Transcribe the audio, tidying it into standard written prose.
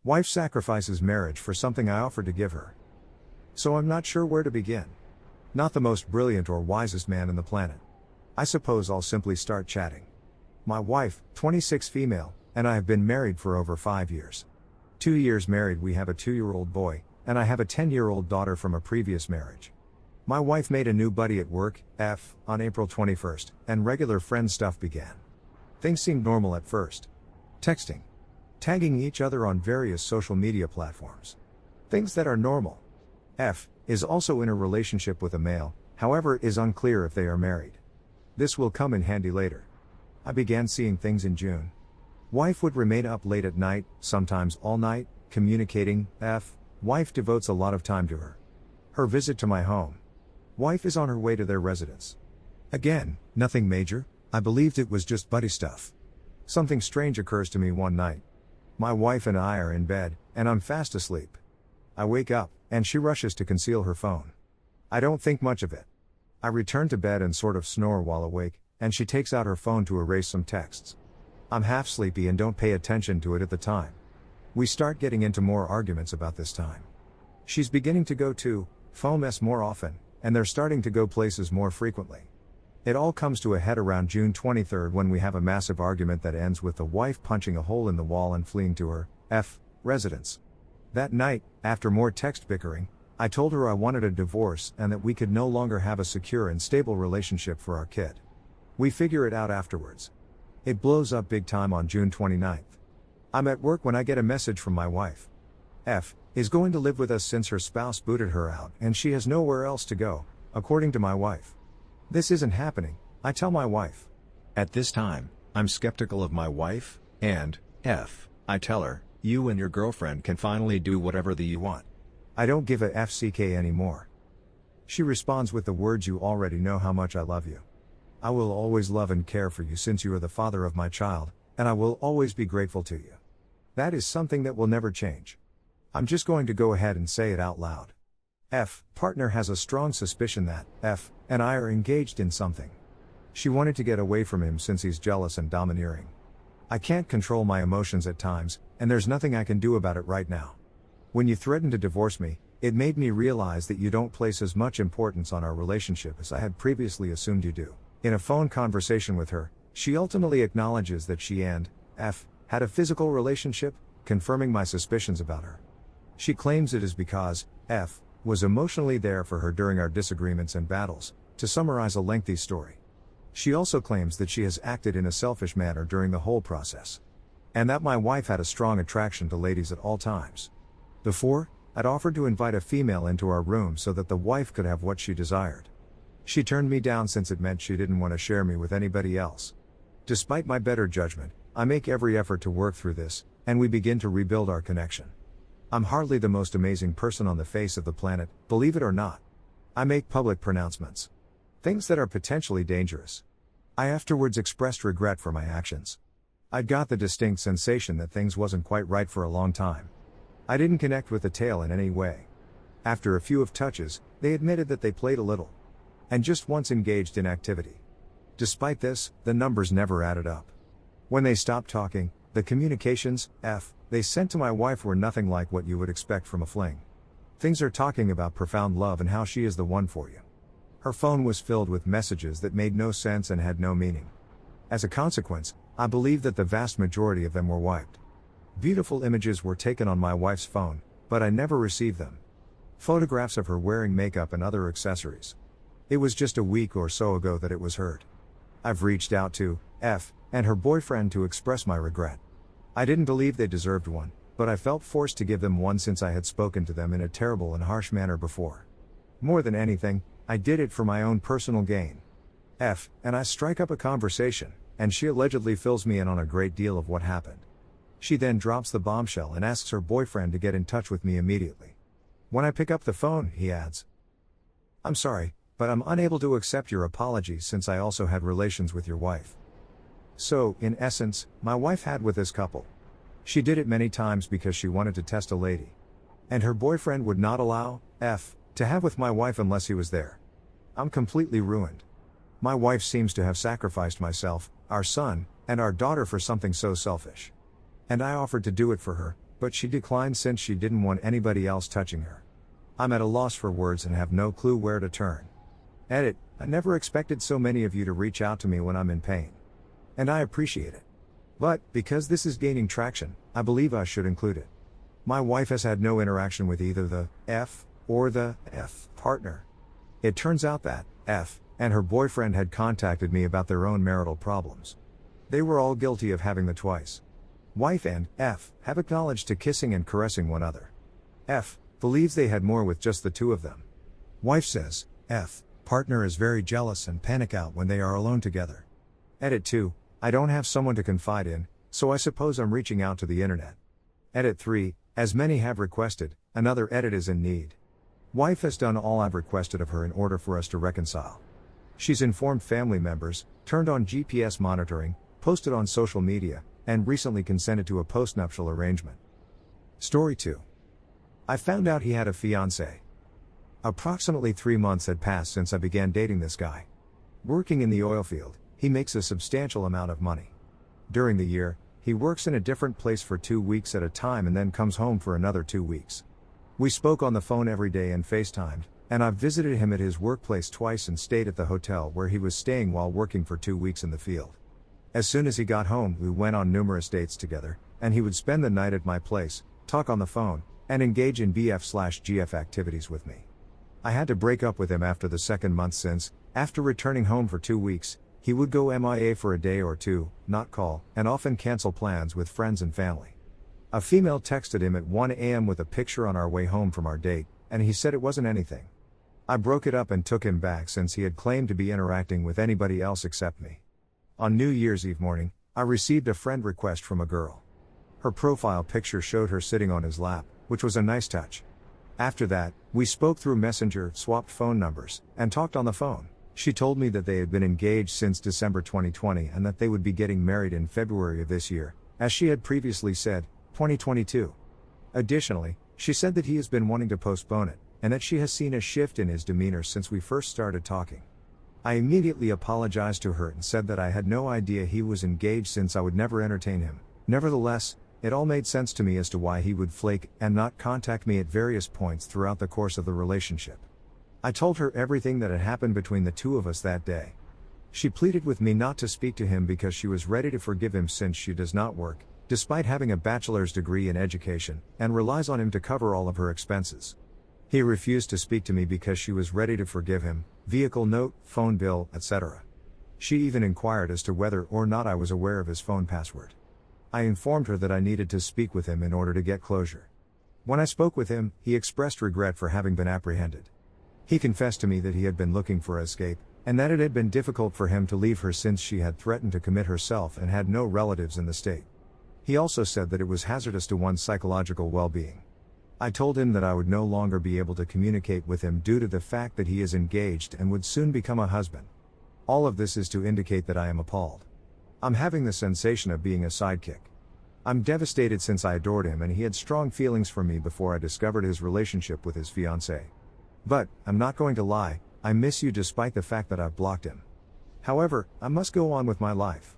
Wife sacrifices marriage for something I offered to give her. So I'm not sure where to begin. Not the most brilliant or wisest man in the planet. I suppose I'll simply start chatting. My wife, 26 female, and I have been married for over 5 years. 2 years married, we have a 2-year-old boy, and I have a 10-year-old daughter from a previous marriage. My wife made a new buddy at work, F, on April 21st, and regular friend stuff began. Things seemed normal at first. Texting. Tagging each other on various social media platforms. Things that are normal. F is also in a relationship with a male, however it is unclear if they are married. This will come in handy later. I began seeing things in June. Wife would remain up late at night, sometimes all night, communicating. F. Wife devotes a lot of time to her. Her visit to my home. Wife is on her way to their residence. Again, nothing major, I believed it was just buddy stuff. Something strange occurs to me one night. My wife and I are in bed, and I'm fast asleep. I wake up, and she rushes to conceal her phone. I don't think much of it. I return to bed and sort of snore while awake, and she takes out her phone to erase some texts. I'm half sleepy and don't pay attention to it at the time. We start getting into more arguments about this time. She's beginning to go to FOMS more often, and they're starting to go places more frequently. It all comes to a head around June 23rd when we have a massive argument that ends with the wife punching a hole in the wall and fleeing to her residence. That night, after more text bickering, I told her I wanted a divorce and that we could no longer have a secure and stable relationship for our kid. We figure it out afterwards. It blows up big time on June 29th. I'm at work when I get a message from my wife. F is going to live with us since her spouse booted her out and she has nowhere else to go, according to my wife. This isn't happening, I tell my wife. At this time, I'm skeptical of my wife, and F, I tell her, you and your girlfriend can finally do whatever you want. I don't give a FCK anymore. She responds with the words, you already know how much I love you. I will always love and care for you since you are the father of my child, and I will always be grateful to you. That is something that will never change. I'm just going to go ahead and say it out loud. F, partner has a strong suspicion that F and I are engaged in something. She wanted to get away from him since he's jealous and domineering. I can't control my emotions at times, and there's nothing I can do about it right now. When you threatened to divorce me, it made me realize that you don't place as much importance on our relationship as I had previously assumed you do. In a phone conversation with her, she ultimately acknowledges that she and F had a physical relationship, confirming my suspicions about her. She claims it is because F was emotionally there for her during our disagreements and battles, to summarize a lengthy story. She also claims that she has acted in a selfish manner during the whole process. And that my wife had a strong attraction to ladies at all times. Before, I'd offered to invite a female into our room so that the wife could have what she desired. She turned me down since it meant she didn't want to share me with anybody else. Despite my better judgment, I make every effort to work through this, and we begin to rebuild our connection. I'm hardly the most amazing person on the face of the planet, believe it or not. I make public pronouncements. Things that are potentially dangerous. I afterwards expressed regret for my actions. I'd got the distinct sensation that things wasn't quite right for a long time. I didn't connect with the tale in any way. After a few of touches, they admitted that they played a little. And just once engaged in activity. Despite this, the numbers never added up. When they stopped talking, the communications, they sent to my wife were nothing like what you would expect from a fling. Things are talking about profound love and how she is the one for you. Her phone was filled with messages that made no sense and had no meaning. As a consequence, I believe that the vast majority of them were wiped. Beautiful images were taken on my wife's phone, but I never received them. Photographs of her wearing makeup and other accessories. It was just a week or so ago that it was heard. I've reached out to F and her boyfriend to express my regret. I didn't believe they deserved one, but I felt forced to give them one since I had spoken to them in a terrible and harsh manner before. More than anything, I did it for my own personal gain. F and I strike up a conversation, and she allegedly fills me in on a great deal of what happened. She then drops the bombshell and asks her boyfriend to get in touch with me immediately. When I pick up the phone, he adds, I'm sorry, but I'm unable to accept your apologies since I also had relations with your wife. So, in essence, my wife had with this couple. She did it many times because she wanted to test a lady. And her boyfriend would not allow F to have with my wife unless he was there. I'm completely ruined. My wife seems to have sacrificed myself, our son, and our daughter for something so selfish. And I offered to do it for her, but she declined since she didn't want anybody else touching her. I'm at a loss for words and have no clue where to turn. Edit, I never expected so many of you to reach out to me when I'm in pain. And I appreciate it. But, because this is gaining traction, I believe I should include it. My wife has had no interaction with either the F or the F partner. It turns out that F and her boyfriend had contacted me about their own marital problems. They were all guilty of having the twice. Wife and F have acknowledged to kissing and caressing one another. F believes they had more with just the two of them. Wife says, F partner is very jealous and panic out when they are alone together. Edit 2, I don't have someone to confide in, so I suppose I'm reaching out to the internet. Edit 3, as many have requested, another edit is in need. Wife has done all I've requested of her in order for us to reconcile. She's informed family members, turned on GPS monitoring, posted on social media, and recently consented to a postnuptial arrangement. Story 2. I found out he had a fiancée. Approximately 3 months had passed since I began dating this guy. Working in the oil field, he makes a substantial amount of money. During the year, he works in a different place for 2 weeks at a time and then comes home for another 2 weeks. We spoke on the phone every day and FaceTimed, and I've visited him at his workplace twice and stayed at the hotel where he was staying while working for 2 weeks in the field. As soon as he got home, we went on numerous dates together, and he would spend the night at my place, talk on the phone, and engage in BF/GF activities with me. I had to break up with him after the second month since, after returning home for 2 weeks, he would go MIA for a day or two, not call, and often cancel plans with friends and family. A female texted him at 1 a.m. with a picture on our way home from our date, and he said it wasn't anything. I broke it up and took him back since he had claimed to be interacting with anybody else except me. On New Year's Eve morning, I received a friend request from a girl. Her profile picture showed her sitting on his lap, which was a nice touch. After that, we spoke through Messenger, swapped phone numbers, and talked on the phone. She told me that they had been engaged since December 2020 and that they would be getting married in February of this year, as she had previously said, 2022. Additionally, she said that he has been wanting to postpone it, and that she has seen a shift in his demeanor since we first started talking. I immediately apologized to her and said that I had no idea he was engaged since I would never entertain him. Nevertheless, it all made sense to me as to why he would flake and not contact me at various points throughout the course of the relationship. I told her everything that had happened between the two of us that day. She pleaded with me not to speak to him because she was ready to forgive him since she does not work, despite having a bachelor's degree in education, and relies on him to cover all of her expenses. He refused to speak to me because she was ready to forgive him, vehicle note, phone bill, etc. She even inquired as to whether or not I was aware of his phone password. I informed her that I needed to speak with him in order to get closure. When I spoke with him, he expressed regret for having been apprehended. He confessed to me that he had been looking for escape, and that it had been difficult for him to leave her since she had threatened to commit herself and had no relatives in the state. He also said that it was hazardous to one's psychological well-being. I told him that I would no longer be able to communicate with him due to the fact that he is engaged and would soon become a husband. All of this is to indicate that I am appalled. I'm having the sensation of being a sidekick. I'm devastated since I adored him and he had strong feelings for me before I discovered his relationship with his fiancée. But, I'm not going to lie, I miss you despite the fact that I've blocked him. However, I must go on with my life.